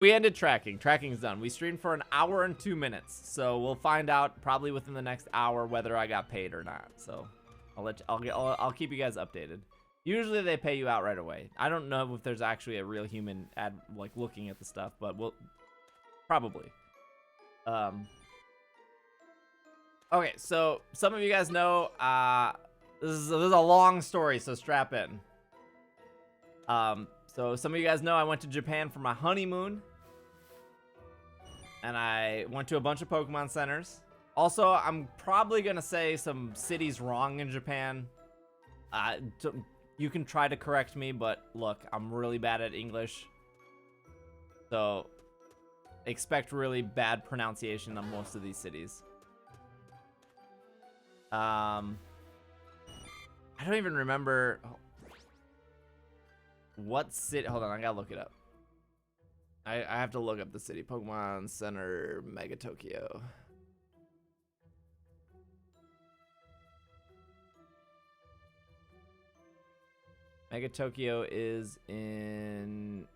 We ended tracking. Tracking's done. We streamed for an hour and 2 minutes, so we'll find out probably within the next hour whether I got paid or not. So I'll keep you guys updated. Usually they pay you out right away. I don't know if there's actually a real human like looking at the stuff, but we'll probably. Okay, so some of you guys know this is a long story, so strap in. So some of you guys know I went to Japan for my honeymoon, and I went to a bunch of Pokemon centers. Also, I'm probably gonna say some cities wrong in Japan. You can try to correct me, but look, I'm really bad at English, so expect really bad pronunciation on most of these cities. I don't even remember. What city? Hold on, I gotta look it up. I have to look up the city. Pokemon Center, Mega Tokyo. Mega Tokyo is in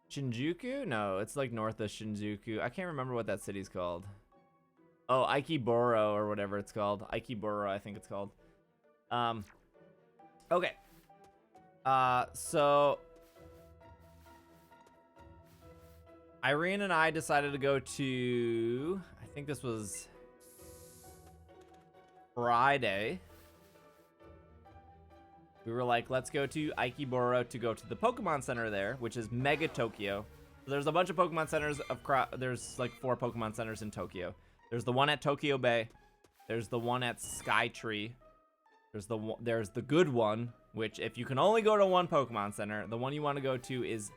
Shinjuku? No, it's like north of Shinjuku. I can't remember what that city's called. Oh, Aikiboro or whatever it's called. Aikiboro, I think it's called. Okay. So Irene and I decided to go to, I think this was Friday. We were like, let's go to Aikiboro to go to the Pokemon Center there, which is Mega Tokyo. So there's a bunch of Pokemon centers there's like 4 Pokemon centers in Tokyo. There's the one at Tokyo Bay. There's the one at Skytree. There's the good one, which if you can only go to one Pokemon Center, the one you want to go to is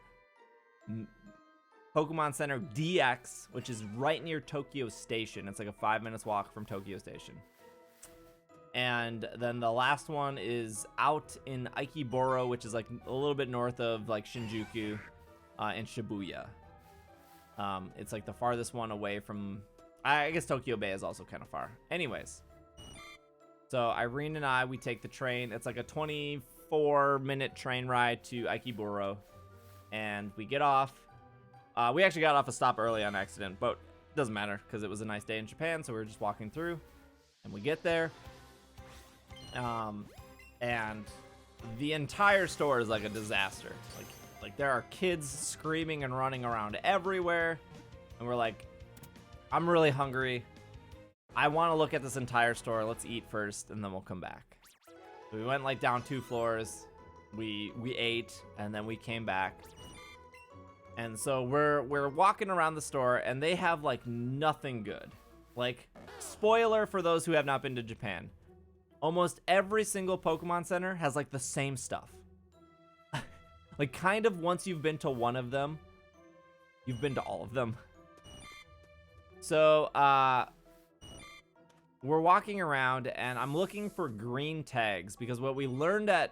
Pokemon Center DX, which is right near Tokyo Station. It's like a 5 minutes walk from Tokyo Station. And then the last one is out in Aikiboro, which is like a little bit north of like Shinjuku and Shibuya. It's like the farthest one away from, I guess Tokyo Bay is also kind of far. Anyways. So Irene and I, we take the train. It's like a 24-minute train ride to Aikiboro. And we get off. We actually got off a stop early on accident, but it doesn't matter because it was a nice day in Japan, so we were just walking through. And we get there. And the entire store is like a disaster. Like there are kids screaming and running around everywhere. And we're like, I'm really hungry. I want to look at this entire store. Let's eat first, and then we'll come back. So we went like down 2 floors. We ate, and then we came back. And so we're walking around the store, and they have like nothing good. Like, spoiler for those who have not been to Japan. Almost every single Pokemon Center has like the same stuff. Like kind of once you've been to one of them, you've been to all of them. So, we're walking around and I'm looking for green tags because what we learned at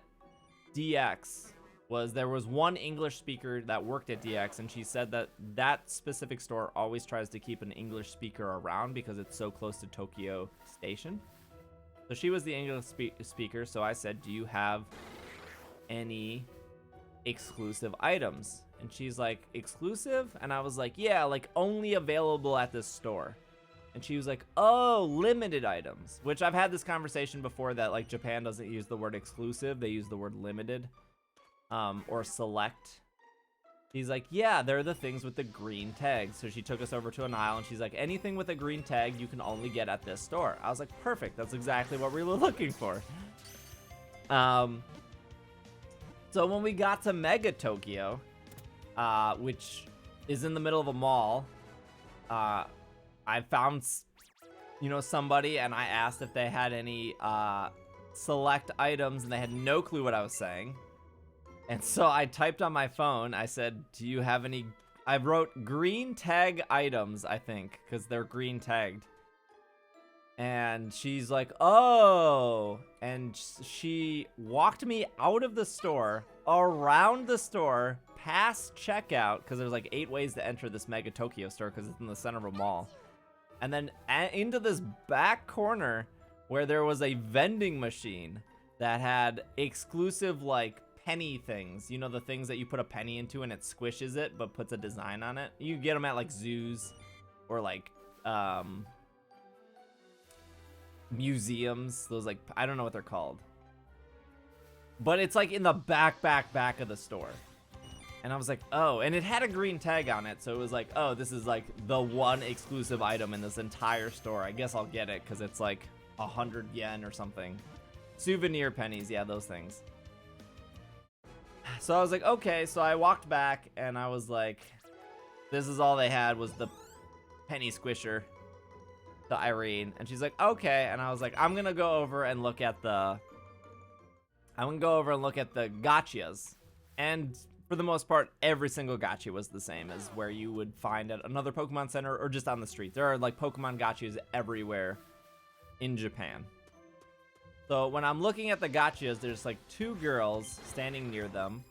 DX was there was one English speaker that worked at DX, and she said that that specific store always tries to keep an English speaker around because it's so close to Tokyo Station. So she was the English speaker, so I said, do you have any exclusive items? And she's like, exclusive? And I was like, yeah, like only available at this store. And she was like, oh, limited items, which I've had this conversation before that like Japan doesn't use the word exclusive. They use the word limited or select. She's like, yeah, they're the things with the green tags. So she took us over to an aisle and she's like, anything with a green tag you can only get at this store. I was like, perfect. That's exactly what we were looking for. So when we got to Mega Tokyo, which is in the middle of a mall, I found, somebody, and I asked if they had any select items, and they had no clue what I was saying. And so I typed on my phone, I said, do you have any, I wrote green tag items, I think, because they're green tagged. And she's like, oh, and she walked me out of the store, around the store, past checkout, because there's like 8 ways to enter this Mega Tokyo store because it's in the center of a mall. And then into this back corner where there was a vending machine that had exclusive like penny things. You know, the things that you put a penny into and it squishes it, but puts a design on it. You get them at like zoos or like museums. Those like, I don't know what they're called. But it's like in the back of the store. And I was like, oh, and it had a green tag on it. So it was like, oh, this is like the one exclusive item in this entire store. I guess I'll get it because it's like 100 yen or something. Souvenir pennies, yeah, those things. So I was like, okay. So I walked back and I was like, this is all they had was the penny squisher to Irene. And she's like, okay. And I was like, I'm going to go over and look at the gachas. And for the most part, every single gacha was the same as where you would find at another Pokemon Center or just on the street. There are like Pokemon gachas everywhere in Japan. So when I'm looking at the gachas, there's like two girls standing near them,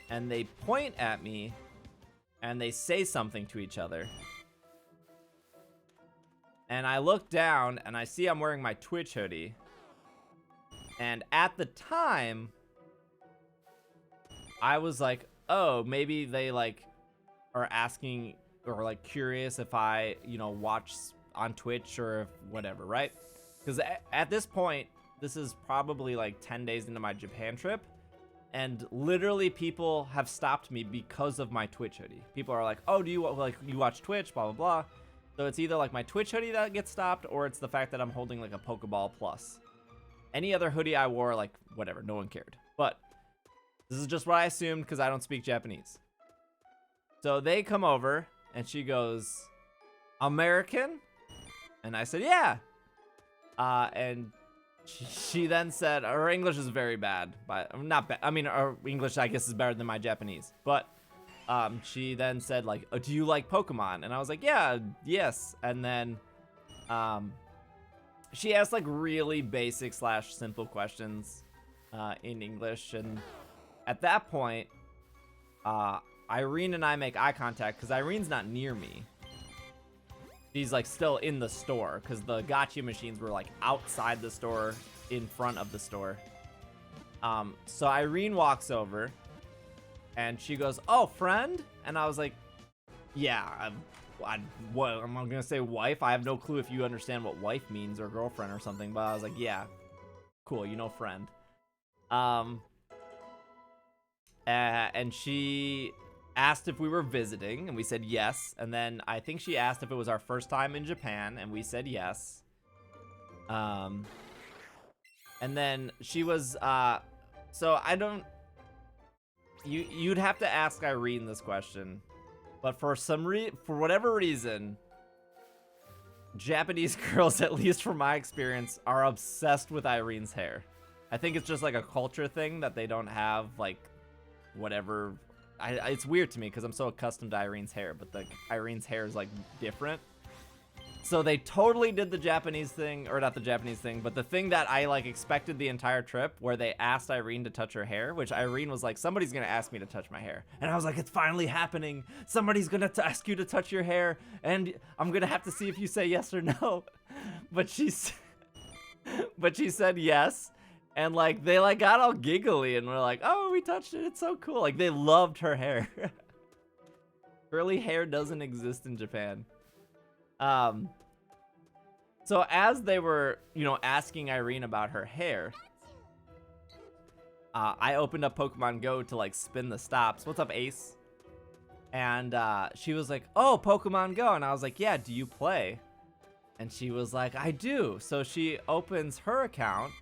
and they point at me, and they say something to each other. And I look down, and I see I'm wearing my Twitch hoodie. And at the time, I was like, oh, maybe they like are asking or like curious if I, you know, watch on Twitch or if whatever, right? Because at this point, this is probably like 10 days into my Japan trip, and literally people have stopped me because of my Twitch hoodie. People are like, oh, do you like you watch Twitch, blah, blah, blah. So it's either like my Twitch hoodie that gets stopped, or it's the fact that I'm holding like a Pokeball Plus. Any other hoodie I wore, like whatever, no one cared. But this is just what I assumed because I don't speak Japanese. So they come over and she goes, American? And I said, yeah. And she then said, her English is very bad, but not bad. I mean, her English, I guess, is better than my Japanese. But she then said, like, oh, do you like Pokemon? And I was like, yeah, yes. And then she asked like really basic / simple questions in English. And at that point, Irene and I make eye contact because Irene's not near me. She's like still in the store because the gacha machines were like outside the store, in front of the store. So Irene walks over and she goes, oh, friend? And I was like, yeah, what, I'm gonna say wife? I have no clue if you understand what wife means or girlfriend or something, but I was like, yeah, cool, you know, friend. And she asked if we were visiting, and we said yes. And then I think she asked if it was our first time in Japan, and we said yes. And then she was, so I don't, you'd have to ask Irene this question, but for whatever reason, Japanese girls, at least from my experience, are obsessed with Irene's hair. I think it's just like a culture thing that they don't have like whatever. It's weird to me because I'm so accustomed to Irene's hair, but the Irene's hair is like different. So they totally did the Japanese thing, or not the Japanese thing, but the thing that I like expected the entire trip, where they asked Irene to touch her hair, which Irene was like, somebody's gonna ask me to touch my hair. And I was like, it's finally happening. Somebody's gonna ask you to touch your hair, and I'm gonna have to see if you say yes or no. But she said yes. And like they like got all giggly and were like, oh, we touched it, it's so cool. Like they loved her hair. Curly hair doesn't exist in Japan. So as they were, you know, asking Irene about her hair, I opened up Pokemon Go to like spin the stops. What's up, Ace? And she was like, oh, Pokemon Go. And I was like, yeah, do you play? And she was like, I do. So she opens her account.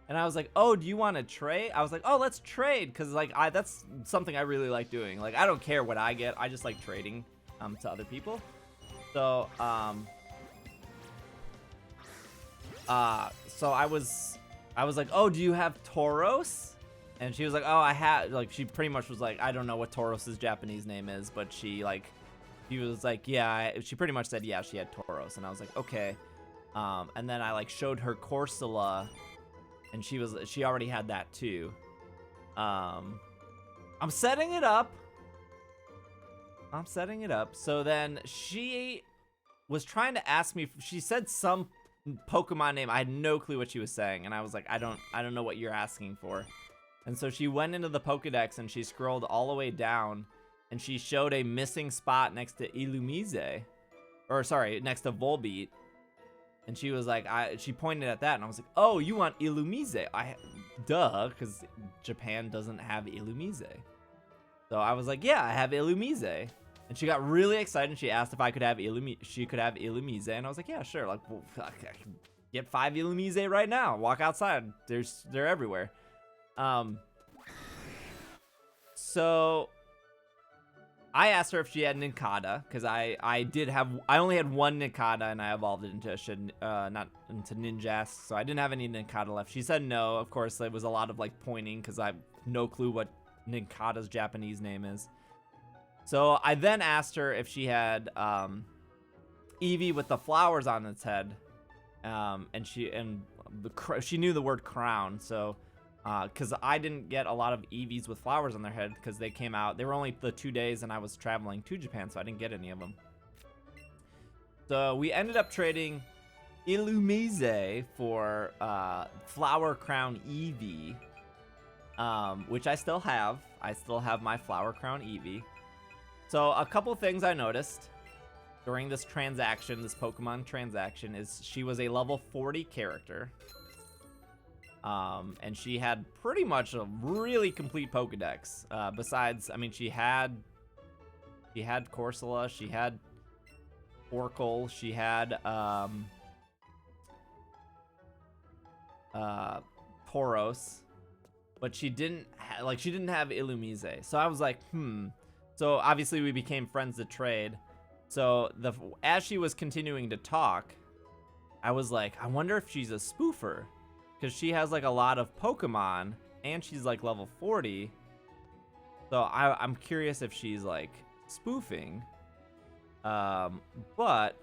And I was like, oh, do you want to trade? I was like, oh, let's trade. Because, like, that's something I really like doing. Like, I don't care what I get. I just like trading to other people. So, so I was like, oh, do you have Tauros? And she was like, oh, I have. Like, she pretty much was like, I don't know what Tauros's Japanese name is. But she was like, yeah. She pretty much said, yeah, she had Tauros. And I was like, okay. And then I, like, showed her Corsola. And she already had that too. I'm setting it up. So then she was trying to ask me, she said some Pokemon name. I had no clue what she was saying. And I was like, I don't know what you're asking for. And so she went into the Pokedex and she scrolled all the way down and she showed a missing spot next to Illumise. Or sorry, next to Volbeat. And she was like, she pointed at that and I was like, oh, you want Illumise? Duh, because Japan doesn't have Illumise. So I was like, yeah, I have Illumise. And she got really excited and she asked if I could have Illumise. And I was like, yeah, sure. Like, well, I can get 5 Illumise right now. Walk outside. They're everywhere. So I asked her if she had Nincada, because I only had one Nincada and I evolved it into not into Ninjask, so I didn't have any Nincada left. She said no. Of course, it was a lot of like pointing because I have no clue what Nincada's Japanese name is. So I then asked her if she had Eevee with the flowers on its head, and she knew the word crown, so. Because I didn't get a lot of Eevees with flowers on their head because they came out. They were only the 2 days and I was traveling to Japan, so I didn't get any of them. So we ended up trading Illumise for Flower Crown Eevee, which I still have. I still have my Flower Crown Eevee. So a couple things I noticed during this transaction, this Pokemon transaction, is she was a level 40 character. And she had pretty much a really complete Pokedex. Besides, I mean, she had Corsola, she had Oracle, she had Tauros, but she didn't have Illumise. So I was like, So obviously we became friends to trade. So as she was continuing to talk, I was like, I wonder if she's a spoofer. Because she has like a lot of Pokemon and she's like level 40. So I'm curious if she's like spoofing. But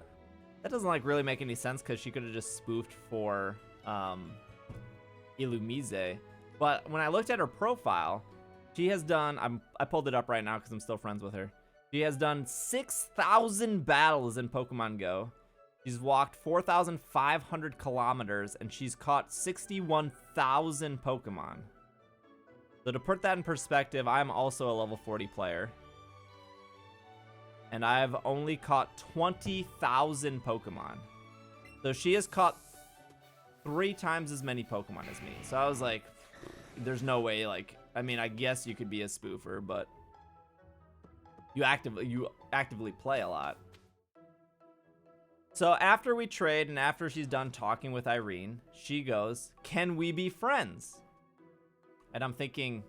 that doesn't like really make any sense because she could have just spoofed for Illumise. But when I looked at her profile, she has done, I pulled it up right now because I'm still friends with her. She has done 6,000 battles in Pokemon Go. She's walked 4,500 kilometers, and she's caught 61,000 Pokemon. So to put that in perspective, I'm also a level 40 player. And I've only caught 20,000 Pokemon. So she has caught 3 times as many Pokemon as me. So I was like, there's no way, like, I mean, I guess you could be a spoofer, but you actively play a lot. So after we trade and after she's done talking with Irene, she goes, "Can we be friends?" And I'm thinking,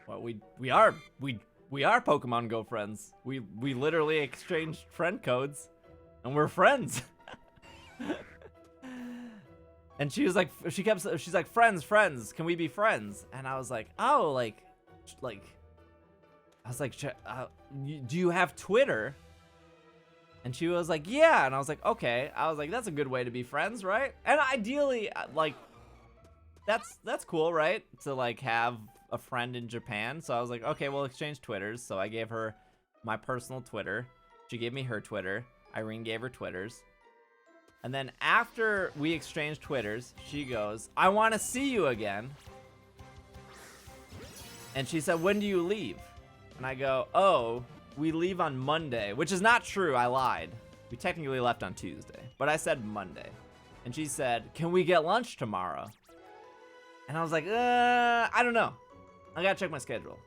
well, we are Pokemon Go friends. We literally exchanged friend codes, and we're friends. And she was like, she's like, friends. Can we be friends? And I was like, oh, like, I was like, do you have Twitter? And she was like, yeah. And I was like, okay. I was like, that's a good way to be friends, right? And ideally, like, that's cool, right? To like have a friend in Japan. So I was like, okay, we'll exchange Twitters. So I gave her my personal Twitter. She gave me her Twitter. Irene gave her Twitters. And then after we exchanged Twitters, she goes, "I want to see you again." And she said, "When do you leave?" And I go, "Oh, we leave on Monday," which is not true. I lied. We technically left on Tuesday, but I said Monday. And she said, "Can we get lunch tomorrow?" And I was like, I don't know. I gotta check my schedule.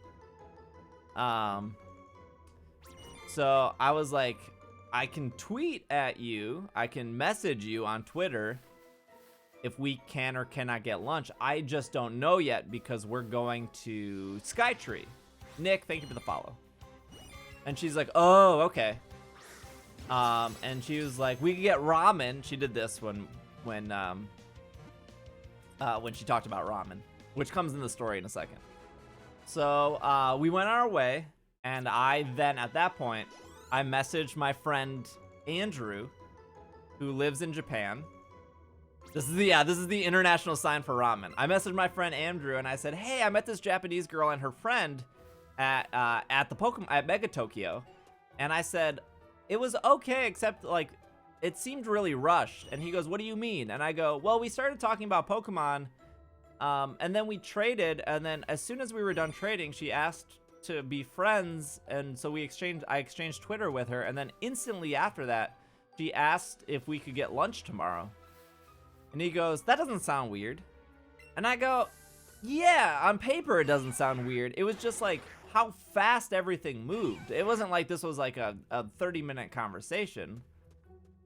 So I was like, I can tweet at you. I can message you on Twitter if we can or cannot get lunch. I just don't know yet because we're going to Skytree. Nick, thank you for the follow. And she's like, oh, okay. And she was like, we could get ramen. She did this when she talked about ramen, which comes in the story in a second. So we went on our way, and I then, at that point, I messaged my friend Andrew, who lives in Japan. This is the international sign for ramen. I messaged my friend Andrew, and I said, hey, I met this Japanese girl and her friend at Mega Tokyo, and I said it was okay, except like it seemed really rushed. And he goes, what do you mean? And I go, well, we started talking about Pokemon, And then we traded, and then as soon as we were done trading, she asked to be friends, and so I exchanged Twitter with her, and then instantly after that, she asked if we could get lunch tomorrow. And he goes, that doesn't sound weird. And I go, yeah, on paper it doesn't sound weird. It was just like how fast everything moved. It wasn't like this was like a 30-minute conversation.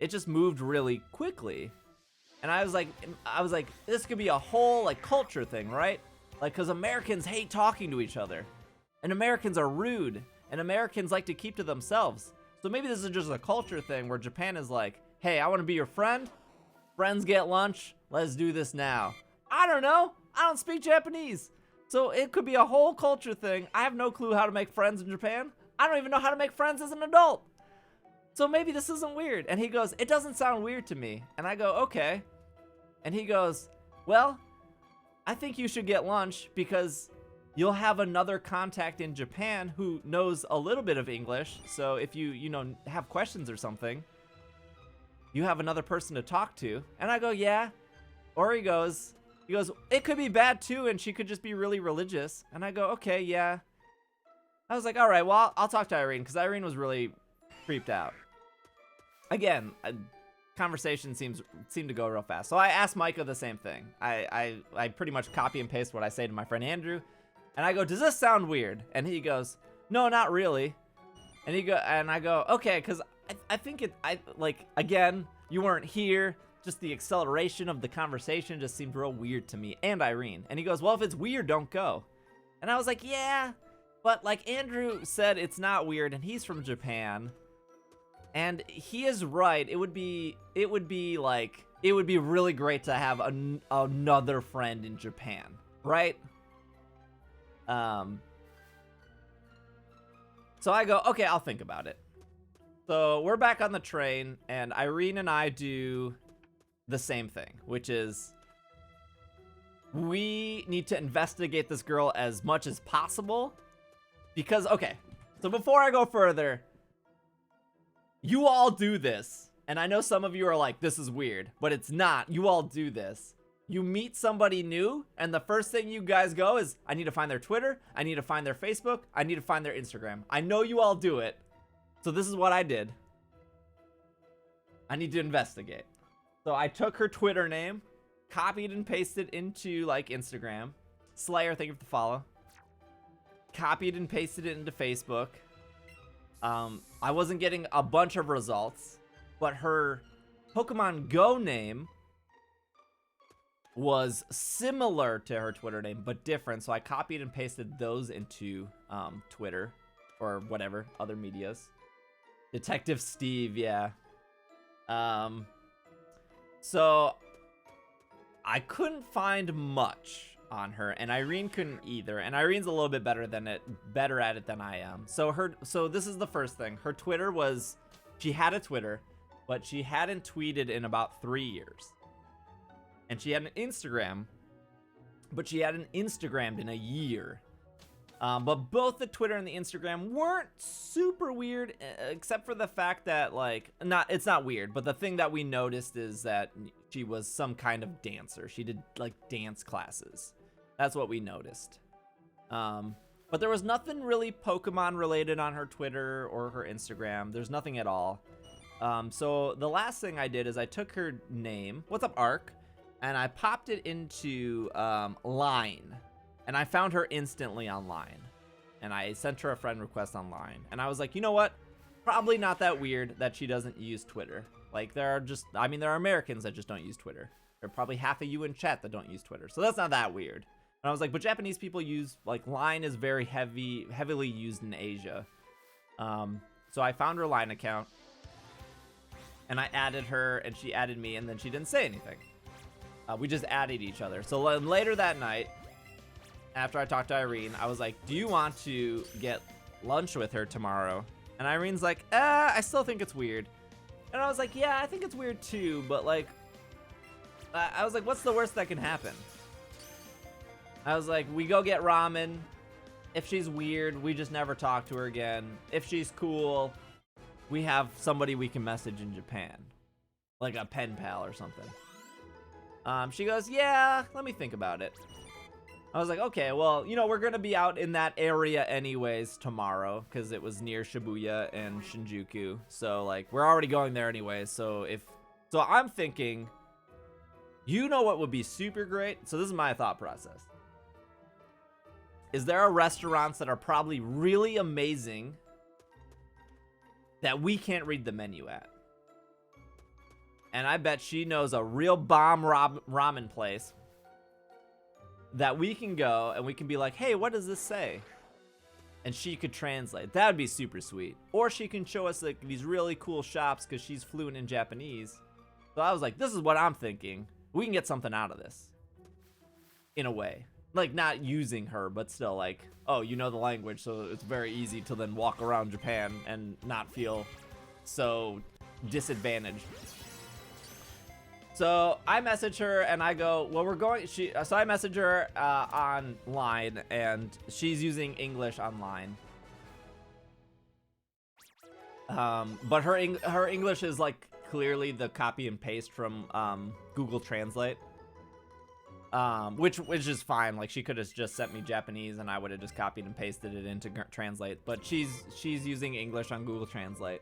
It just moved really quickly. And I was like, this could be a whole like culture thing, right? Like, cause Americans hate talking to each other. And Americans are rude. And Americans like to keep to themselves. So maybe this is just a culture thing where Japan is like, hey, I want to be your friend. Friends get lunch. Let's do this now. I don't know. I don't speak Japanese. So it could be a whole culture thing. I have no clue how to make friends in Japan. I don't even know how to make friends as an adult. So maybe this isn't weird. And he goes, it doesn't sound weird to me. And I go, okay. And he goes, well, I think you should get lunch because you'll have another contact in Japan who knows a little bit of English. So if you know, have questions or something, you have another person to talk to. And I go, yeah. Or he goes, it could be bad too, and she could just be really religious. And I go, okay, yeah. I was like, all right, well, I'll talk to Irene, because Irene was really creeped out. Again, conversation seemed to go real fast. So I asked Micah the same thing. I pretty much copy and paste what I say to my friend Andrew. And I go, does this sound weird? And he goes, no, not really. And I go, okay, because I think again, you weren't here. Just the acceleration of the conversation just seemed real weird to me and Irene. And he goes, well, if it's weird, don't go. And I was like, yeah, but like Andrew said, it's not weird, and he's from Japan. And he is right. It would be really great to have another friend in Japan, right? So I go, okay, I'll think about it. So we're back on the train, and Irene and I do the same thing, which is we need to investigate this girl as much as possible. Because, okay, so before I go further, you all do this. And I know some of you are like, this is weird, but it's not. You all do this. You meet somebody new, and the first thing you guys go is, I need to find their Twitter, I need to find their Facebook, I need to find their Instagram. I know you all do it, so this is what I did. I need to investigate. So I took her Twitter name, copied and pasted into like Instagram. Slayer, thank you for the follow. Copied and pasted it into Facebook. I wasn't getting a bunch of results, but her Pokemon Go name was similar to her Twitter name, but different. So I copied and pasted those into Twitter or whatever, other medias. Detective Steve, yeah. So I couldn't find much on her, and Irene couldn't either. And Irene's a little bit better at it than I am. So this is the first thing. Her Twitter was, she had a Twitter, but she hadn't tweeted in about 3 years. And she had an Instagram, but she hadn't Instagrammed in a year. But both the Twitter and the Instagram weren't super weird, except for the fact that, like, it's not weird, but the thing that we noticed is that she was some kind of dancer. She did, like, dance classes. That's what we noticed. But there was nothing really Pokemon related on her Twitter or her Instagram. There's nothing at all. So the last thing I did is I took her name, what's up, Ark? And I popped it into Line. And I found her instantly online. And I sent her a friend request online. And I was like, you know what? Probably not that weird that she doesn't use Twitter. Like, there are Americans that just don't use Twitter. There are probably half of you in chat that don't use Twitter. So that's not that weird. And I was like, but Japanese people use, like, Line is very heavily used in Asia. So I found her Line account. And I added her, and she added me, and then she didn't say anything. We just added each other. So later that night, after I talked to Irene, I was like, do you want to get lunch with her tomorrow? And Irene's like, I still think it's weird. And I was like, yeah, I think it's weird too, but like, I was like, what's the worst that can happen? I was like, we go get ramen. If she's weird, we just never talk to her again. If she's cool, we have somebody we can message in Japan. Like a pen pal or something. She goes, yeah, let me think about it. I was like, okay, well, you know, we're going to be out in that area anyways tomorrow because it was near Shibuya and Shinjuku. So, like, we're already going there anyways. So I'm thinking, you know what would be super great? So this is my thought process. Is there are restaurants that are probably really amazing that we can't read the menu at? And I bet she knows a real bomb ramen place that we can go and we can be like, hey, what does this say? And she could translate. That would be super sweet. Or she can show us like these really cool shops because she's fluent in Japanese. So I was like, this is what I'm thinking. We can get something out of this. In a way. Like, not using her, but still like, oh, you know the language, so it's very easy to then walk around Japan and not feel so disadvantaged. So I message her and I go, well, we're going, so I message her online and she's using English online. But her English is like clearly the copy and paste from Google Translate. Which is fine. Like, she could have just sent me Japanese and I would have just copied and pasted it into Translate. But she's using English on Google Translate.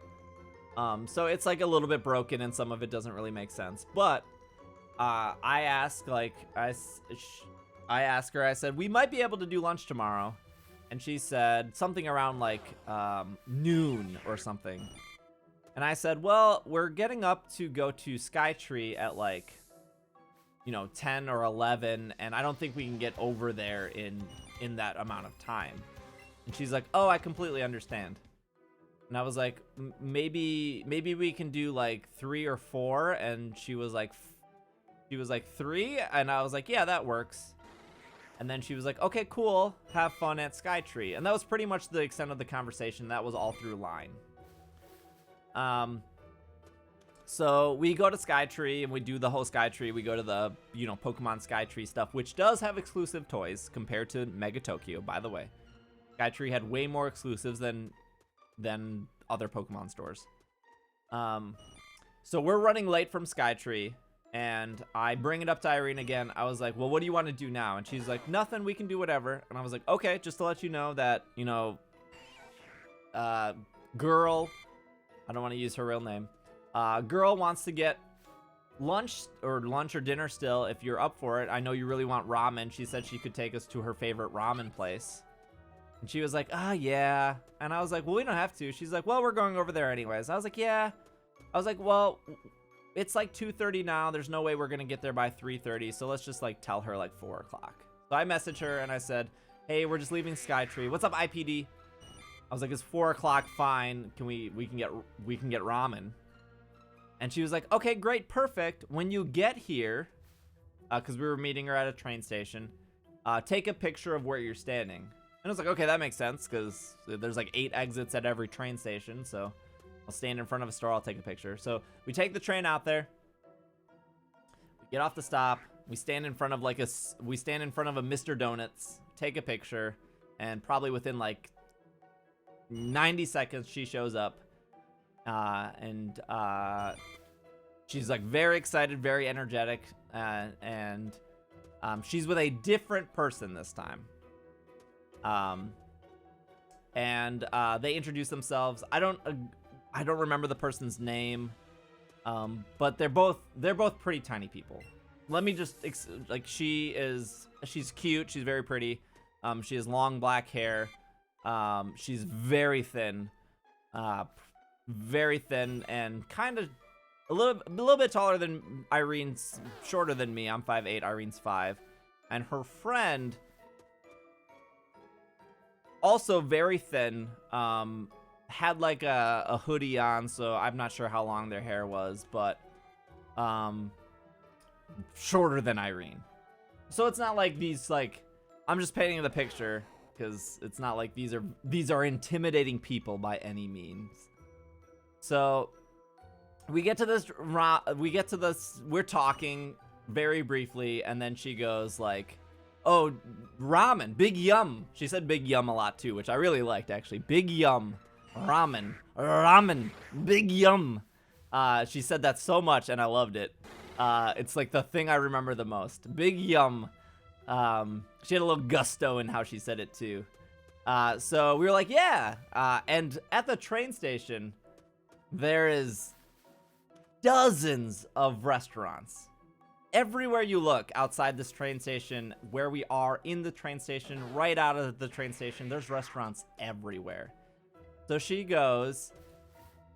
So it's like a little bit broken and some of it doesn't really make sense. But I asked, like, I asked her, I said, we might be able to do lunch tomorrow. And she said something around like noon or something. And I said, well, we're getting up to go to Skytree at like, you know, 10 or 11. And I don't think we can get over there in that amount of time. And she's like, oh, I completely understand. And I was like, maybe we can do like 3 or 4. And she was like 3. And I was like, yeah, that works. And then she was like, okay, cool. Have fun at Skytree. And that was pretty much the extent of the conversation. That was all through line. So we go to Skytree and we do the whole Skytree. We go to the, you know, Pokemon Skytree stuff, which does have exclusive toys compared to Mega Tokyo, by the way. Skytree had way more exclusives than other Pokemon stores. So we're running late from Skytree, and I bring it up to Irene again. I was like, well, what do you want to do now? And she's like, nothing, we can do whatever. And I was like, okay, just to let you know that, you know, girl, I don't want to use her real name. Girl wants to get lunch or dinner still if you're up for it. I know you really want ramen. She said she could take us to her favorite ramen place. And she was like, yeah. And I was like, well, we don't have to. She's like, well, we're going over there anyways. I was like, yeah. I was like, well, it's like 2:30 now. There's no way we're going to get there by 3:30. So let's just like tell her like 4 o'clock. So I messaged her and I said, hey, we're just leaving Skytree. What's up, IPD? I was like, is 4 o'clock fine? We can get ramen. And she was like, okay, great, perfect. When you get here, because we were meeting her at a train station, take a picture of where you're standing. And I was like, okay, that makes sense, because there's like 8 exits at every train station, so I'll stand in front of a store, I'll take a picture. So we take the train out there, we get off the stop, we stand in front of a Mr. Donuts, take a picture, and probably within like 90 seconds she shows up. And she's like very excited, very energetic, and she's with a different person this time. And they introduce themselves. I don't remember the person's name, but they're both pretty tiny people. Let me just she's cute, she's very pretty. She has long black hair. She's very thin. Very thin and kind of a little bit taller than Irene's, shorter than me. I'm 5'8", Irene's 5. And her friend, also very thin, had like a hoodie on, so I'm not sure how long their hair was, but shorter than Irene. So it's not like these, like, I'm just painting the picture because it's not like these are intimidating people by any means. So we get to this, we're talking very briefly, and then she goes like, oh, ramen, big yum. She said big yum a lot too, which I really liked actually. Big yum, ramen, big yum. She said that so much and I loved it. It's like the thing I remember the most. Big yum. She had a little gusto in how she said it too. So we were like, yeah. And at the train station, there is dozens of restaurants. Everywhere you look outside this train station, where we are in the train station, right out of the train station, there's restaurants everywhere. So she goes,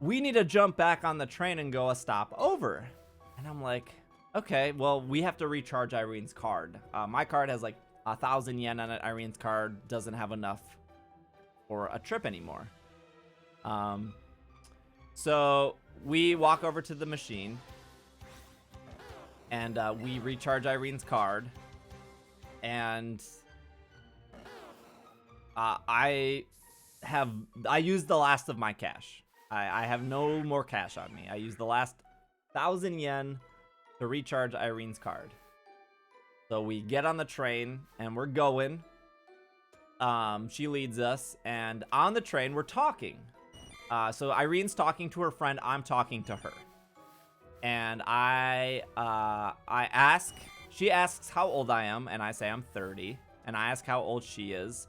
we need to jump back on the train and go a stop over. And I'm like, okay, well, we have to recharge Irene's card. My card has like 1,000 yen on it. Irene's card doesn't have enough for a trip anymore. So we walk over to the machine and we recharge Irene's card. And I used the last of my cash. I have no more cash on me. I used the last 1,000 yen to recharge Irene's card. So we get on the train and we're going. She leads us, and on the train we're talking. So Irene's talking to her friend, I'm talking to her. And she asks how old I am, and I say I'm 30. And I ask how old she is.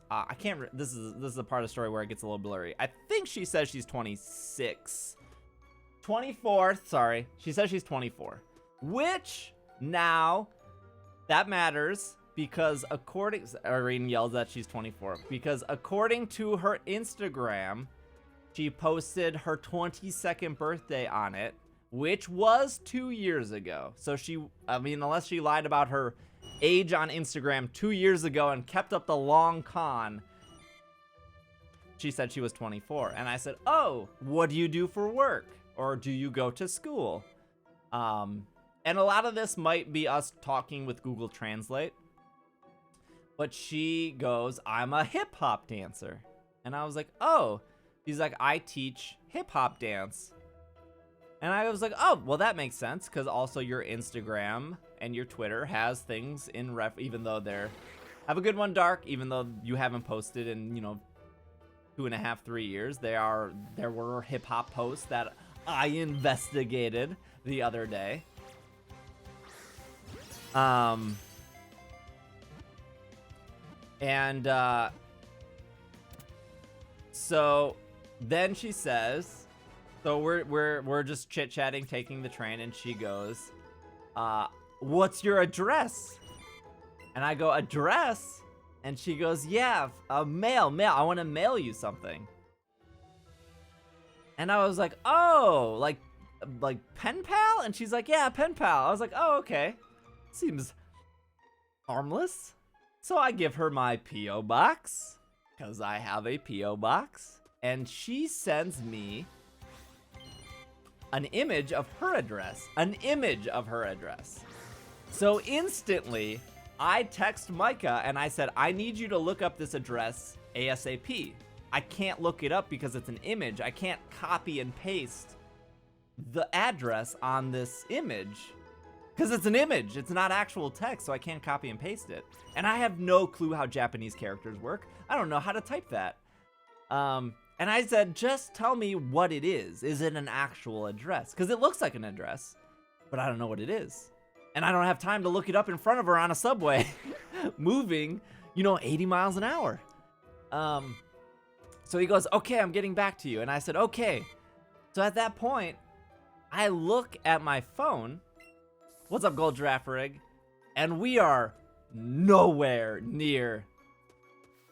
This is a part of the story where it gets a little blurry. I think she says she's 26. 24, sorry. She says she's 24. Which, now, that matters because Irene yells that she's 24. Because according to her Instagram, she posted her 22nd birthday on it, which was 2 years ago. So unless she lied about her age on Instagram 2 years ago and kept up the long con, she said she was 24. And I said, oh, what do you do for work? Or do you go to school? And a lot of this might be us talking with Google Translate. But she goes, I'm a hip hop dancer. And I was like, oh. She's like, I teach hip hop dance. And I was like, oh, well, that makes sense. Because also your Instagram and your Twitter has things in even though have a good one, Dark, even though you haven't posted in, 2.5, 3 years. There were hip hop posts that I investigated the other day. So then she says, so we're just chit-chatting, taking the train, and she goes, what's your address? And I go, address? And she goes, yeah, mail, I want to mail you something. And I was like, oh, like pen pal? And she's like, yeah, pen pal. I was like, oh, okay. Seems harmless. So I give her my P.O. box, because I have a P.O. box. And she sends me an image of her address. So instantly, I text Micah and I said, I need you to look up this address ASAP. I can't look it up because it's an image. I can't copy and paste the address on this image because it's an image. It's not actual text, so I can't copy and paste it. And I have no clue how Japanese characters work. I don't know how to type that. And I said, just tell me what it is. Is it an actual address? Because it looks like an address, but I don't know what it is. And I don't have time to look it up in front of her on a subway moving, 80 miles an hour. So he goes, okay, I'm getting back to you. And I said, okay. So at that point, I look at my phone. What's up, Gold Giraffe Rig? And we are nowhere near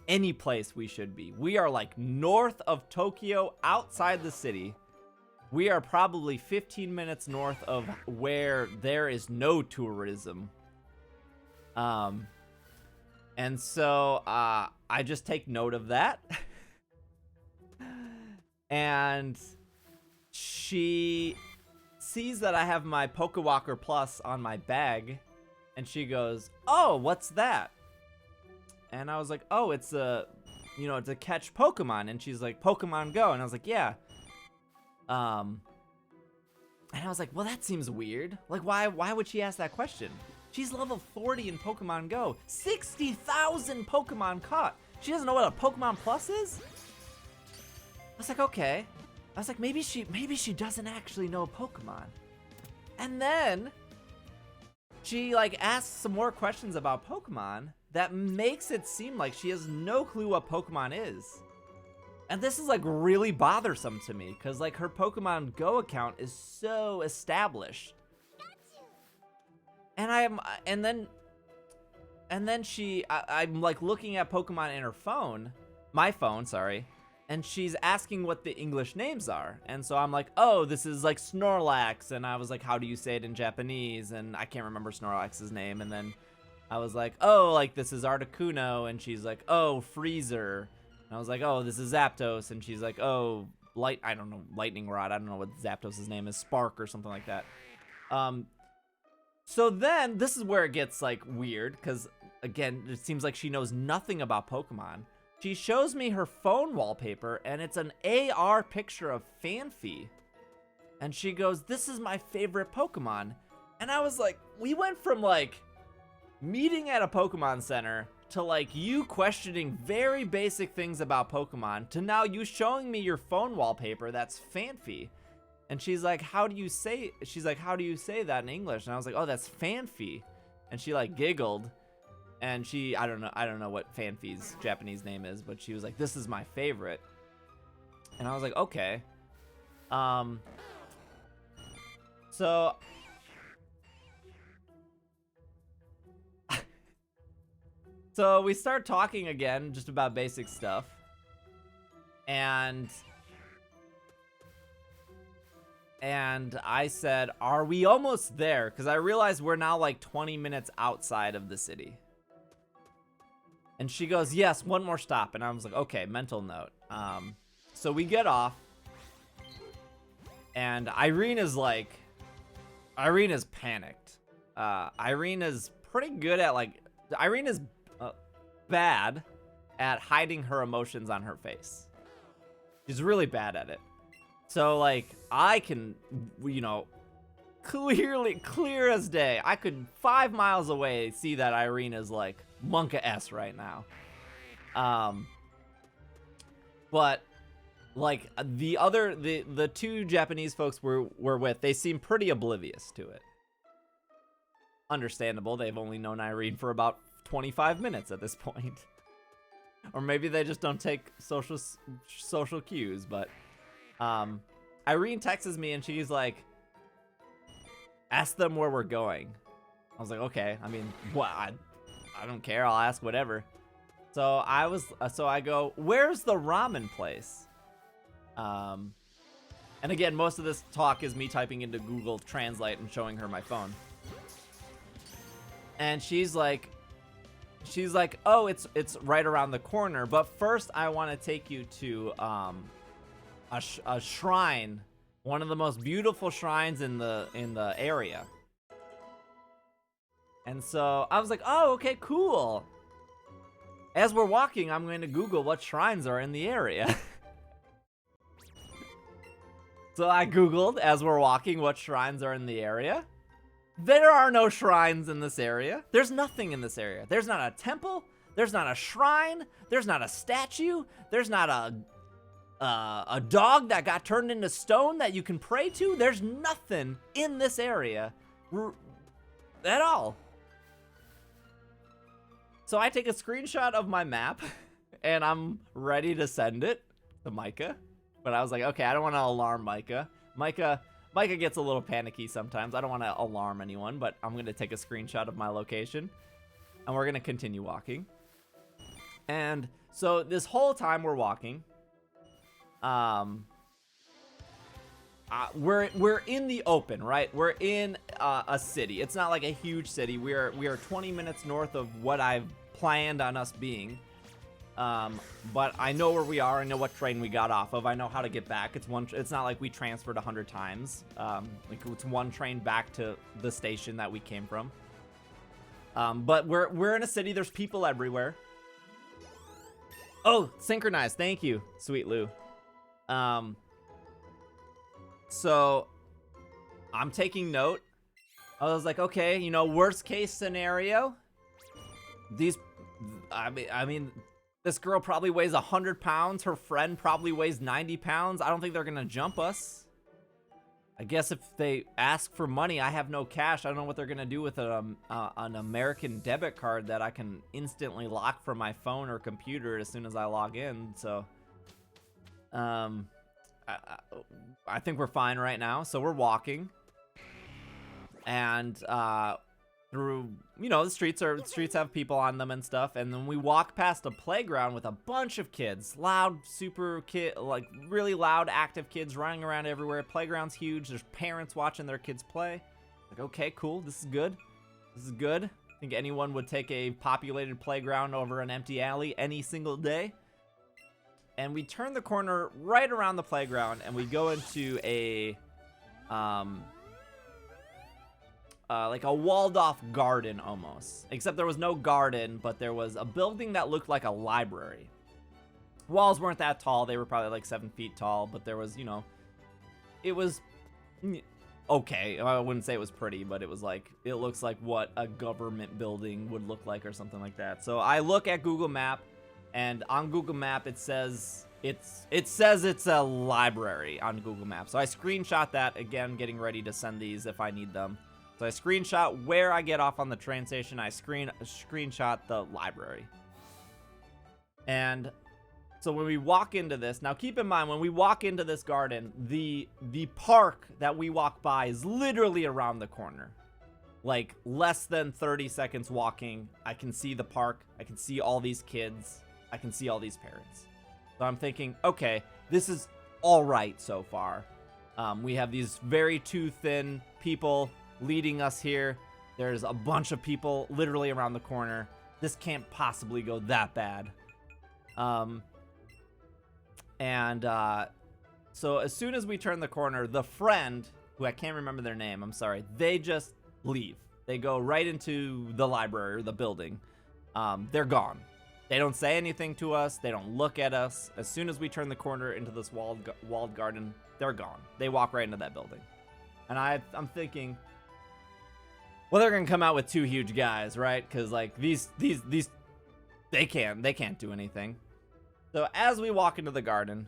any place we should be. We are like north of Tokyo, outside the city. We are probably 15 minutes north of where there is no tourism. And so I just take note of that. And she sees that I have my Pokewalker Plus on my bag, and she goes, oh, what's that? And I was like, oh, it's a catch Pokemon. And she's like, Pokemon Go. And I was like, yeah. And I was like, well, that seems weird. Like, why would she ask that question? She's level 40 in Pokemon Go. 60,000 Pokemon caught. She doesn't know what a Pokemon Plus is? I was like, okay. I was like, maybe she doesn't actually know Pokemon. And then she like asks some more questions about Pokemon that makes it seem like she has no clue what Pokemon is. And this is like really bothersome to me because like her Pokemon Go account is so established. And I'm like looking at Pokemon in her phone, my phone, sorry, and she's asking what the English names are. And so I'm like, oh, this is like Snorlax. And I was like, how do you say it in Japanese? And I can't remember Snorlax's name. And then I was like, oh, like this is Articuno. And she's like, oh, Freezer. And I was like, oh, this is Zapdos. And she's like, oh, I don't know, Lightning Rod. I don't know what Zapdos' name is, Spark or something like that. So then this is where it gets like weird because again, it seems like she knows nothing about Pokemon. She shows me her phone wallpaper and it's an AR picture of Fanfi. And she goes, this is my favorite Pokemon. And I was like, we went from like meeting at a Pokemon Center to like you questioning very basic things about Pokemon to now you showing me your phone wallpaper that's Fanfi. And she's like, how do you say that in English? And I was like, oh, that's Fanfi. And she like giggled. And I don't know what Fanfi's Japanese name is, but she was like, this is my favorite. And I was like, okay. So so we start talking again just about basic stuff. And I said, are we almost there? Because I realized we're now like 20 minutes outside of the city. And she goes, yes, one more stop. And I was like, okay, mental note. So we get off. And Irene is panicked. Irene is pretty good at Irene is bad at hiding her emotions on her face. She's really bad at it. So, like, I can, you know, clear as day, I could 5 miles away see that Irene is, like, Monka S right now. But, like, the two Japanese folks we're with, they seem pretty oblivious to it. Understandable, they've only known Irene for about 25 minutes at this point. Or maybe they just don't take social cues, but... Irene texts me and she's like, ask them where we're going. I was like, okay, I mean, what? I don't care, I'll ask whatever. So I go, where's the ramen place? And again, most of this talk is me typing into Google Translate and showing her my phone. And she's like, oh, it's right around the corner, but first I want to take you to, a shrine, one of the most beautiful shrines in the area. And so I was like, oh, okay, cool. As we're walking, I'm going to Google what shrines are in the area. So I Googled, as we're walking, what shrines are in the area. There are no shrines in this area. There's nothing in this area. There's not a temple. There's not a shrine. There's not a statue. There's not a dog that got turned into stone that you can pray to. There's nothing in this area at all. So I take a screenshot of my map and I'm ready to send it to Micah. But I was like, okay, I don't want to alarm Micah. Micah gets a little panicky sometimes. I don't want to alarm anyone, but I'm going to take a screenshot of my location and we're going to continue walking. And so this whole time we're walking, we're in the open, right? We're in a city. It's not like a huge city. We are 20 minutes north of what I've planned on us being. But I know where we are. I know what train we got off of. I know how to get back. It's not like we transferred 100 times. Like it's one train back to the station that we came from. But we're in a city. There's people everywhere. Oh, synchronized. Thank you, Sweet Lou. So I'm taking note. I was like, okay, you know, worst case scenario. I mean, this girl probably weighs 100 pounds. Her friend probably weighs 90 pounds. I don't think they're gonna jump us. I guess if they ask for money, I have no cash. I don't know what they're gonna do with an American debit card that I can instantly lock from my phone or computer as soon as I log in. So, I think we're fine right now. So we're walking, and through, you know, the streets have people on them and stuff, and then we walk past a playground with a bunch of kids, loud, like really loud, active kids running around everywhere. Playground's huge. There's parents watching their kids play. Like, okay, cool, this is good. I think anyone would take a populated playground over an empty alley any single day. And we turn the corner right around the playground, and we go into a like a walled-off garden almost. Except there was no garden, but there was a building that looked like a library. Walls weren't that tall. They were probably like 7 feet tall, but there was, you know, it was okay. I wouldn't say it was pretty, but it was like, it looks like what a government building would look like or something like that. So I look at Google Map, and on Google Map it says it's a library on Google Maps. So I screenshot that, again, getting ready to send these if I need them. So I screenshot where I get off on the train station. I screenshot the library. And so when we walk into this, now keep in mind, when we walk into this garden, the park that we walk by is literally around the corner. Like less than 30 seconds walking, I can see the park. I can see all these kids. I can see all these parents. So I'm thinking, okay, this is all right so far. We have these very too thin people leading us here. There's a bunch of people literally around the corner. This can't possibly go that bad. So as soon as we turn the corner, the friend, who I can't remember their name, I'm sorry, they just leave. They go right into the library or the building. They're gone. They don't say anything to us. They don't look at us. As soon as we turn the corner into this walled garden, they're gone. They walk right into that building. And I'm thinking, well, they're gonna come out with two huge guys, right? Because like these they can't do anything. So as we walk into the garden,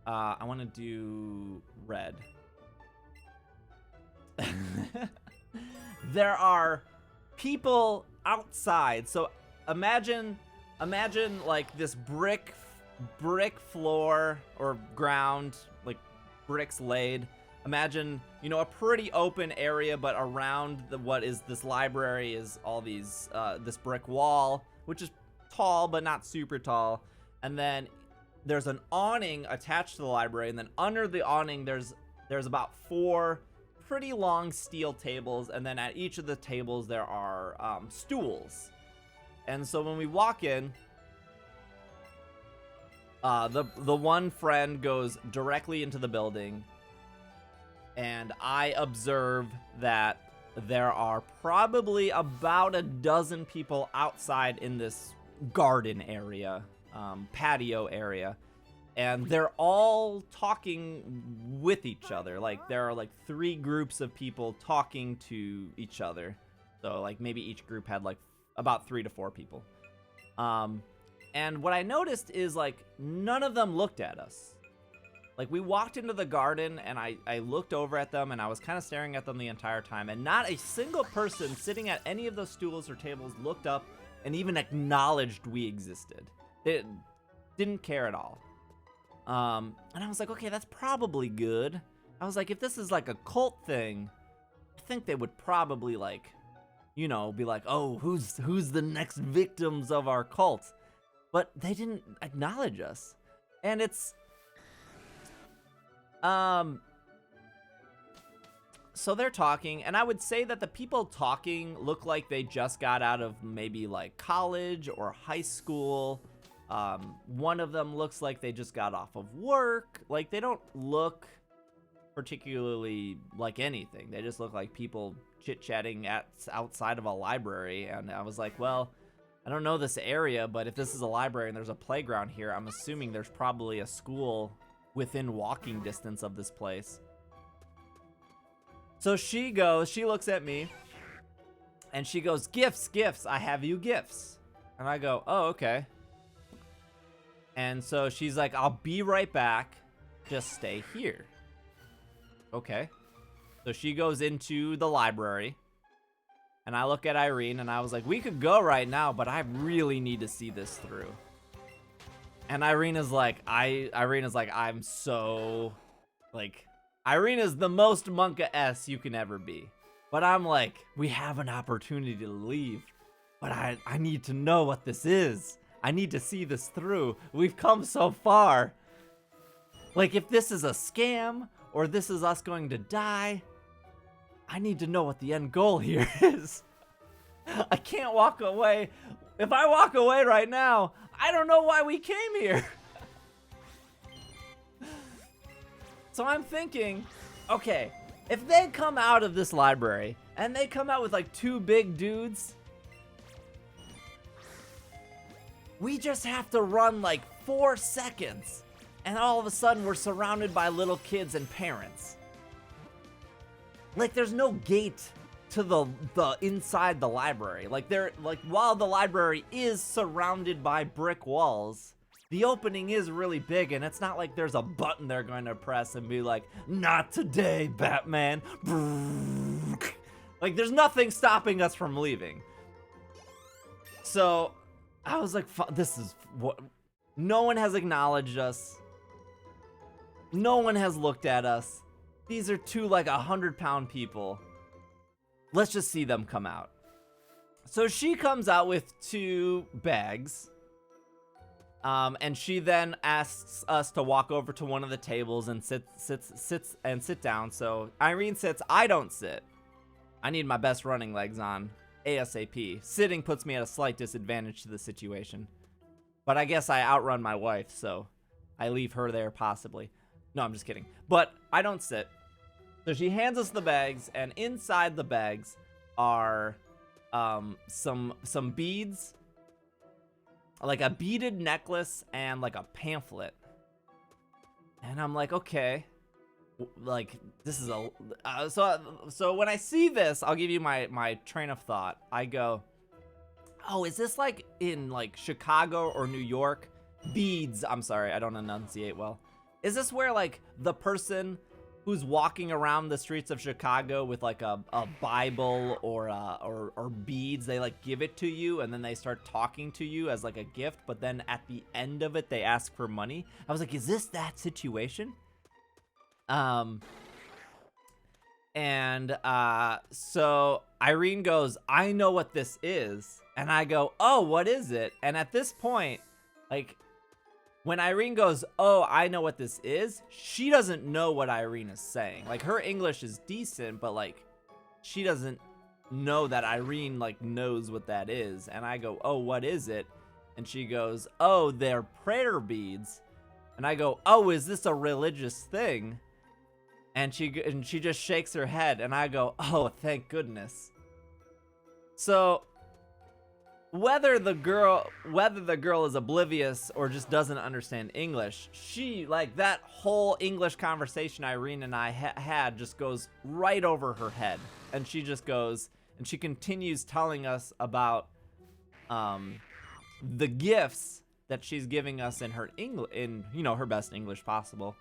I want to do red. There are people outside. So imagine like this brick floor or ground, like bricks laid. Imagine, you know, a pretty open area, but around what is this library is all these this brick wall, which is tall but not super tall. And then there's an awning attached to the library, and then under the awning there's about 4 pretty long steel tables, and then at each of the tables there are stools. And so when we walk in, the one friend goes directly into the building, and I observe that there are probably about a dozen people outside in this garden area, patio area, and they're all talking with each other. Like there are like 3 groups of people talking to each other. So like maybe each group had like about 3 to 4 people. And what I noticed is like none of them looked at us. Like we walked into the garden and I looked over at them, and I was kind of staring at them the entire time, and not a single person sitting at any of those stools or tables looked up and even acknowledged we existed. They didn't care at all. And I was like, okay, that's probably good. I was like, if this is like a cult thing, I think they would probably like, you know, be like, oh, who's the next victims of our cult? But they didn't acknowledge us. And it's so they're talking, and I would say that the people talking look like they just got out of maybe like college or high school. One of them looks like they just got off of work. Like they don't look particularly like anything. They just look like people chit-chatting outside of a library. And I was like, well, I don't know this area, but if this is a library and there's a playground here, I'm assuming there's probably a school within walking distance of this place. So she looks at me, and she goes, gifts, I have you gifts. And I go, oh, okay. And so she's like, I'll be right back, just stay here. Okay. So she goes into the library, and I look at Irene, and I was like, we could go right now, but I really need to see this through. And Irene is like, I'm so, like, Irene is the most Monka-S you can ever be. But I'm like, we have an opportunity to leave, but I need to know what this is. I need to see this through. We've come so far. Like, if this is a scam, or this is us going to die, I need to know what the end goal here is. I can't walk away. If I walk away right now, I don't know why we came here. So I'm thinking, okay, if they come out of this library and they come out with like 2 big dudes, we just have to run like 4 seconds and all of a sudden we're surrounded by little kids and parents. Like, there's no gate to the inside the library. Like, while the library is surrounded by brick walls, the opening is really big, and it's not like there's a button they're going to press and be like, not today, Batman. Like, there's nothing stopping us from leaving. So I was like, this is what, no one has acknowledged us. No one has looked at us. These are 2 like 100-pound people. Let's just see them come out. So she comes out with 2 bags. And she then asks us to walk over to one of the tables and sit down. So Irene sits, I don't sit. I need my best running legs on ASAP. Sitting puts me at a slight disadvantage to the situation. But I guess I outrun my wife, so I leave her there possibly. No, I'm just kidding. But I don't sit. So she hands us the bags, and inside the bags are some beads, like a beaded necklace and like a pamphlet. And I'm like, okay, like this is a so when I see this, I'll give you my train of thought. I go, oh, is this like in like Chicago or New York? Beads, I'm sorry, I don't enunciate well. Is this where like the person who's walking around the streets of Chicago with like a Bible or beads, they like give it to you and then they start talking to you as like a gift, but then at the end of it they ask for money? I was like, is this that situation? So Irene goes, I know what this is. And I go, oh, what is it? And at this point, like, when Irene goes, oh, I know what this is, she doesn't know what Irene is saying. Like, her English is decent, but, like, she doesn't know that Irene, like, knows what that is. And I go, oh, what is it? And she goes, oh, they're prayer beads. And I go, oh, is this a religious thing? And she just shakes her head. And I go, oh, thank goodness. So whether the girl is oblivious or just doesn't understand English, she, like, that whole English conversation Irene and I had just goes right over her head. And she just goes, and she continues telling us about the gifts that she's giving us in her her best English possible.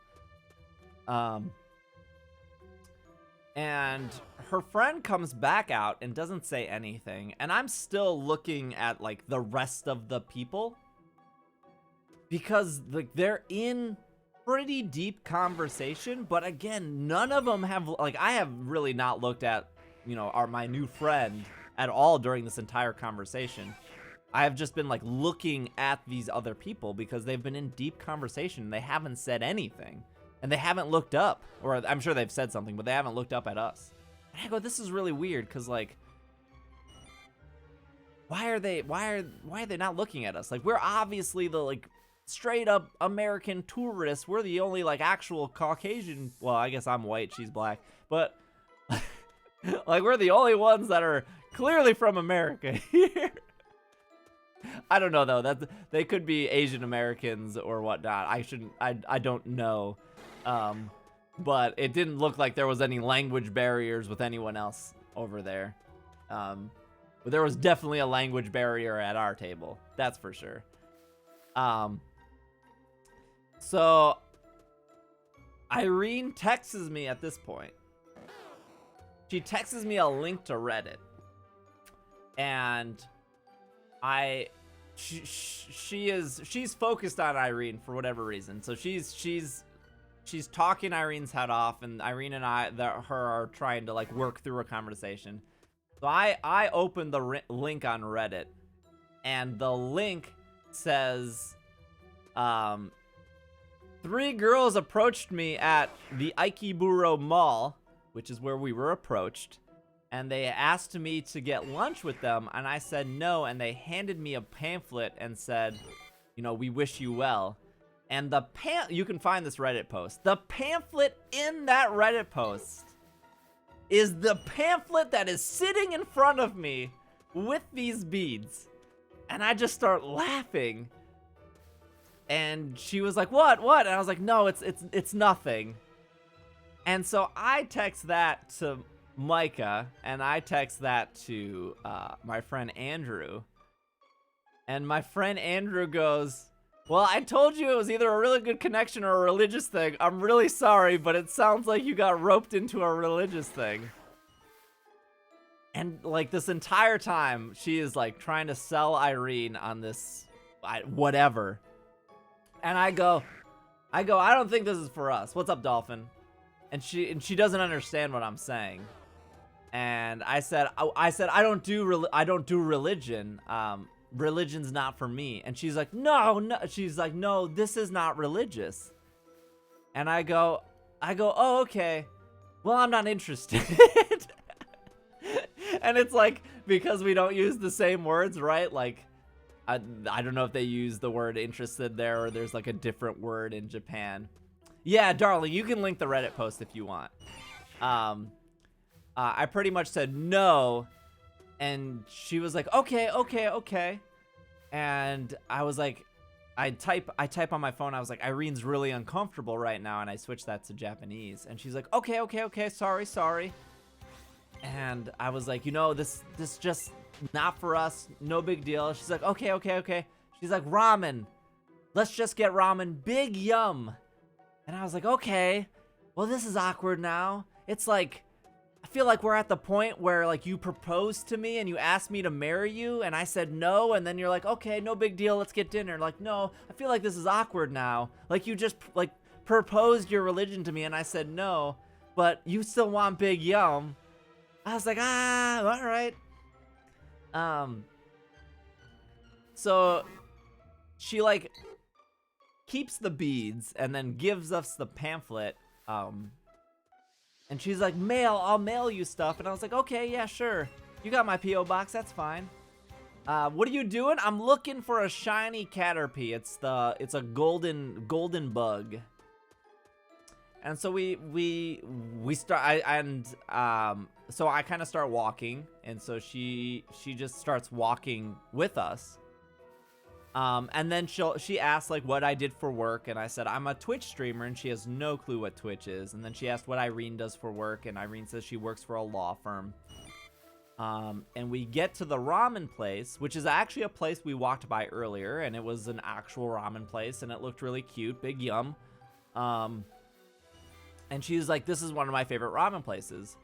And her friend comes back out and doesn't say anything. And I'm still looking at, like, the rest of the people, because, like, they're in pretty deep conversation. But again, none of them have, like, I have really not looked at, my new friend at all during this entire conversation. I have just been, like, looking at these other people because they've been in deep conversation. They haven't said anything. And they haven't looked up, or I'm sure they've said something, but they haven't looked up at us. And I go, this is really weird, because, like, why are they not looking at us? Like, we're obviously the, like, straight up American tourists. We're the only, like, actual Caucasian. Well, I guess I'm white, she's black, but like, we're the only ones that are clearly from America here. I don't know though. That they could be Asian Americans or whatnot. I don't know. But it didn't look like there was any language barriers with anyone else over there. But there was definitely a language barrier at our table. That's for sure. So Irene texts me at this point. she texts me a link to Reddit, and she's focused on Irene for whatever reason. So she's talking Irene's head off, and Irene and her are trying to like work through a conversation. So I opened the link on Reddit, and the link says, 3 girls approached me at the Ikeburo Mall, which is where we were approached, and they asked me to get lunch with them, and I said no, and they handed me a pamphlet and said, you know, we wish you well. And you can find this Reddit post. The pamphlet in that Reddit post is the pamphlet that is sitting in front of me with these beads. And I just start laughing. And she was like, what? And I was like, no, it's nothing. And so I text that to Micah, and I text that to my friend Andrew. And my friend Andrew goes, well, I told you it was either a really good connection or a religious thing. I'm really sorry, but it sounds like you got roped into a religious thing. And like this entire time, she is like trying to sell Irene on this whatever. And I go, I don't think this is for us. What's up, Dolphin? And she doesn't understand what I'm saying. And I said I don't do religion. Religion's not for me. And she's like, no. She's like, no, this is not religious. And I go, oh, okay. Well, I'm not interested. And it's like, because we don't use the same words, right? Like, I don't know if they use the word interested there, or there's like a different word in Japan. Yeah, darling, you can link the Reddit post if you want. I pretty much said no. And she was like, okay. And I was like, I type on my phone. I was like, Irene's really uncomfortable right now. And I switched that to Japanese. And she's like, okay. Sorry. And I was like, you know, this just not for us. No big deal. She's like, okay. She's like, ramen. Let's just get ramen. Big yum. And I was like, okay. Well, this is awkward now. It's like, I feel like we're at the point where like you proposed to me and you asked me to marry you and I said no, and then you're like, okay, no big deal, let's get dinner. Like, no, I feel like this is awkward now. Like you just like proposed your religion to me and I said no, but you still want big yum. I was like, all right. So she like keeps the beads and then gives us the pamphlet. And she's like, I'll mail you stuff. And I was like, okay, yeah, sure. You got my P.O. box, that's fine. What are you doing? I'm looking for a shiny Caterpie. It's a golden bug. And so so I kind of start walking, and so she just starts walking with us. And then she asked like what I did for work, and I said I'm a Twitch streamer, and she has no clue what Twitch is. And then she asked what Irene does for work, and Irene says she works for a law firm. And we get to the ramen place, which is actually a place we walked by earlier, and it was an actual ramen place, and it looked really cute, big yum. And she's like, this is one of my favorite ramen places.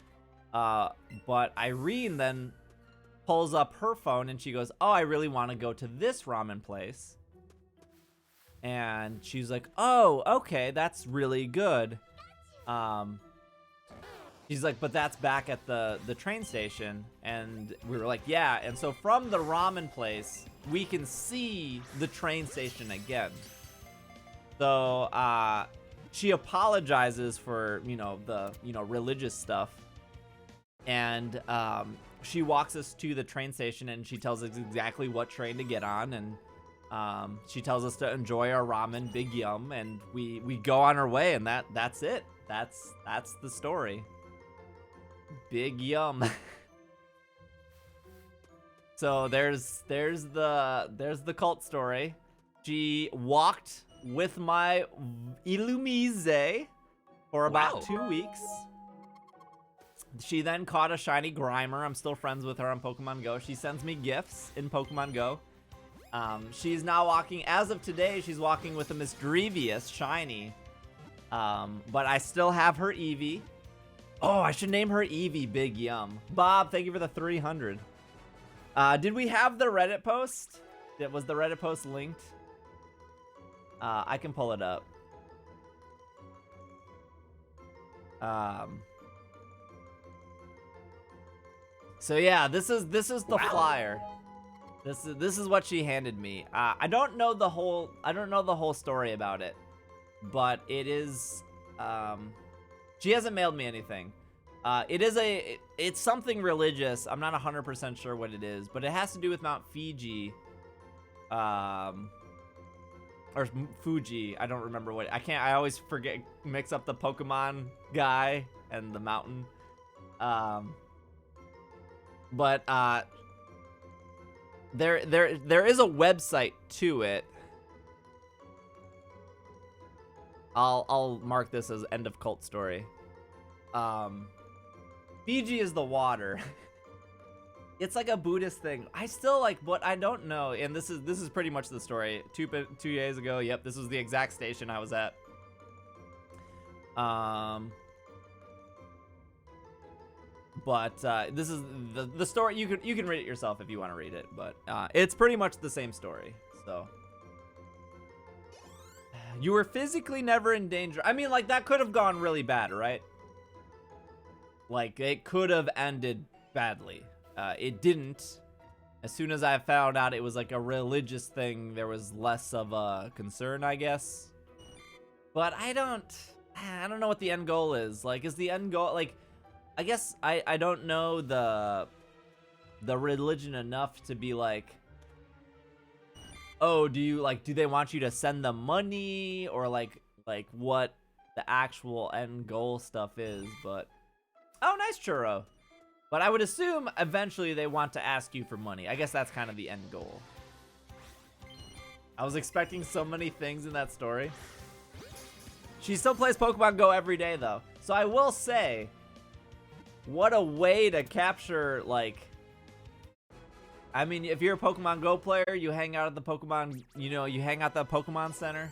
But Irene then pulls up her phone and she goes, oh, I really want to go to this ramen place. And she's like, oh, okay, that's really good. She's like, but that's back at the train station. And we were like, yeah. And so from the ramen place, we can see the train station again. So she apologizes for, the religious stuff. And she walks us to the train station, and she tells us exactly what train to get on, and she tells us to enjoy our ramen, big yum, and we go on our way, and that's it. That's the story. Big yum. So there's the cult story. She walked with my Illumise for about 2 weeks. She then caught a shiny Grimer. I'm still friends with her on Pokemon Go. She sends me gifts in Pokemon Go. She's now walking, as of today, she's walking with a Misdrevious shiny. But I still have her Eevee. Oh, I should name her Eevee Big Yum. Bob, thank you for the 300. Did we have the Reddit post? Was the Reddit post linked? I can pull it up. So yeah, this is the flyer. This is what she handed me. I don't know the whole story about it, but it is she hasn't mailed me anything. It's something religious. I'm not 100% sure what it is, but it has to do with Mount Fiji. Or Fuji. I don't remember what. I always mix up the Pokemon guy and the mountain. But there is a website to it. I'll mark this as end of cult story. Fiji is the water. It's like a Buddhist thing. I still like, but I don't know. And this is pretty much the story. 2 days ago, yep, this was the exact station I was at. But this is the story. You can read it yourself if you want to read it, but it's pretty much the same story. So you were physically never in danger. I mean, like, that could have gone really bad, right? Like, it could have ended badly. It didn't. As soon as I found out it was like a religious thing, there was less of a concern, I guess. But I don't know what the end goal is. Like, is the end goal, like, I guess I don't know the religion enough to be like, oh, do they want you to send them money, or like what the actual end goal stuff is? But oh, nice churro. But I would assume eventually they want to ask you for money. I guess that's kind of the end goal. I was expecting so many things in that story. She still plays Pokemon Go every day, though. So I will say, what a way to capture, like, I mean, if you're a Pokemon Go player, you hang out at the Pokemon, you hang out at the Pokemon Center.